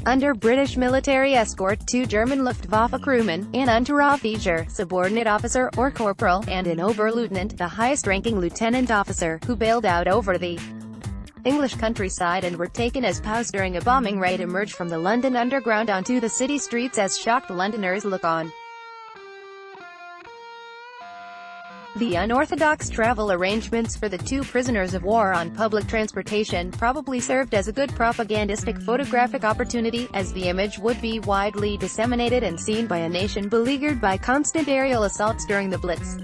Under British military escort, 2 German Luftwaffe crewmen, an Unteroffizier, subordinate officer, or corporal, and an Oberleutnant, the highest-ranking lieutenant officer, who bailed out over the English countryside and were taken as POWs during a bombing raid, emerged from the London Underground onto the city streets as shocked Londoners look on. The unorthodox travel arrangements for the 2 prisoners of war on public transportation probably served as a good propagandistic photographic opportunity, as the image would be widely disseminated and seen by a nation beleaguered by constant aerial assaults during the Blitz.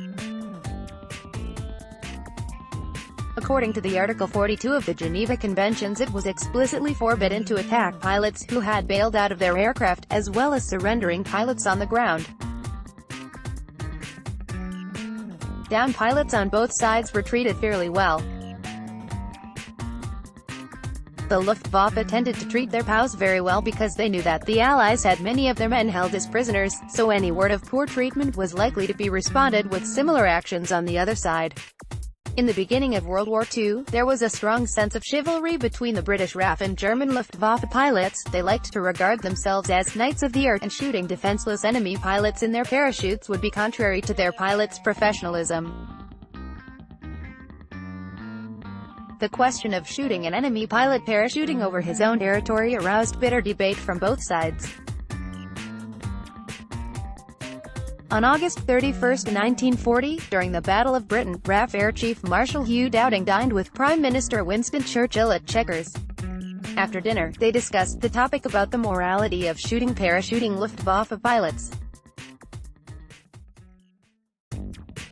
According to the Article 42 of the Geneva Conventions, it was explicitly forbidden to attack pilots who had bailed out of their aircraft, as well as surrendering pilots on the ground. Downed pilots on both sides were treated fairly well. The Luftwaffe tended to treat their POWs very well because they knew that the Allies had many of their men held as prisoners, so any word of poor treatment was likely to be responded with similar actions on the other side. In the beginning of World War II, there was a strong sense of chivalry between the British RAF and German Luftwaffe pilots. They liked to regard themselves as knights of the earth, and shooting defenseless enemy pilots in their parachutes would be contrary to their pilots' professionalism. The question of shooting an enemy pilot parachuting over his own territory aroused bitter debate from both sides. On August 31, 1940, during the Battle of Britain, RAF Air Chief Marshal Hugh Dowding dined with Prime Minister Winston Churchill at Chequers. After dinner, they discussed the topic about the morality of shooting parachuting Luftwaffe pilots.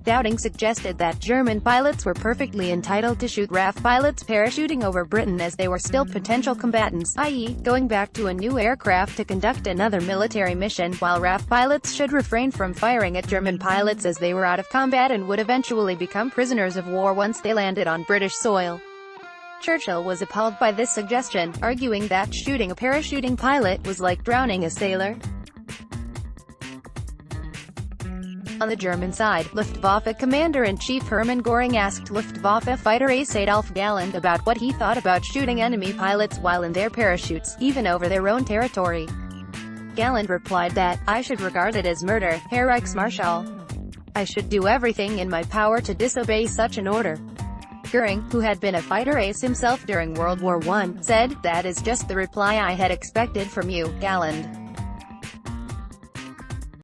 Dowding suggested that German pilots were perfectly entitled to shoot RAF pilots parachuting over Britain, as they were still potential combatants, i.e., going back to a new aircraft to conduct another military mission, while RAF pilots should refrain from firing at German pilots as they were out of combat and would eventually become prisoners of war once they landed on British soil. Churchill was appalled by this suggestion, arguing that shooting a parachuting pilot was like drowning a sailor. On the German side, Luftwaffe Commander-in-Chief Hermann Göring asked Luftwaffe fighter ace Adolf Galland about what he thought about shooting enemy pilots while in their parachutes, even over their own territory. Galland replied that, "I should regard it as murder, Herr Reichsmarschall. I should do everything in my power to disobey such an order." Göring, who had been a fighter ace himself during World War I, said, "That is just the reply I had expected from you, Galland."